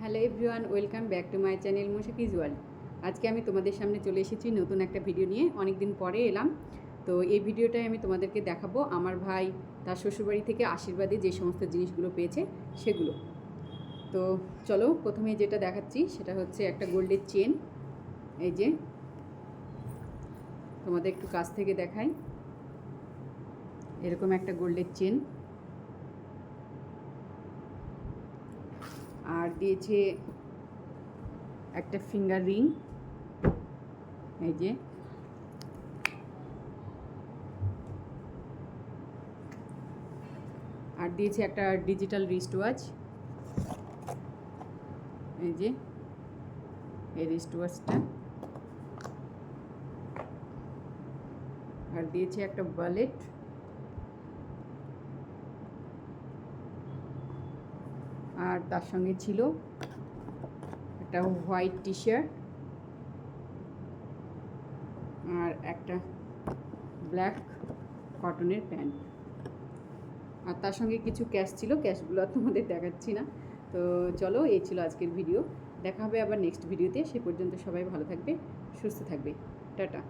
Hello everyone, welcome back to my channel মুশাকিজ world. আজকে আমি তোমাদের সামনে চলে এসেছি নতুন একটা ভিডিও নিয়ে। অনেক দিন পরে এলাম। তো এই ভিডিওটায় আমি তোমাদেরকে দেখাবো আমার ভাই তার শ্বশুরবাড়ি থেকে আশীর্বাদে যে সমস্ত জিনিসগুলো পেয়েছে সেগুলো। তো চলো, প্রথমে যেটা দেখাচ্ছি সেটা হচ্ছে একটা গোল্ডের চেন। এই যে তোমাদের একটু কাছ থেকে দেখাই, এরকম একটা গোল্ডের চেন। আর দিয়েছে একটা ফিঙ্গার রিং, এই যে। আর দিয়েছে একটা ডিজিটাল রিস্ট ওয়াচ, এই যে এই রিস্ট ওয়াচটা। আর দিয়েছে একটা ওয়ালেট। আর তার সঙ্গে ছিল একটা হোয়াইট টি শার্ট আর একটা ব্ল্যাক কটনের প্যান্ট। আর তার সঙ্গে কিছু ক্যাশ ছিল, ক্যাশগুলো তোমাদের দেখাচ্ছি না। তো চলো, এই ছিল আজকের ভিডিও। দেখা হবে আবার নেক্সট ভিডিওতে। সে পর্যন্ত সবাই ভালো থাকবে, সুস্থ থাকবে। টাটা।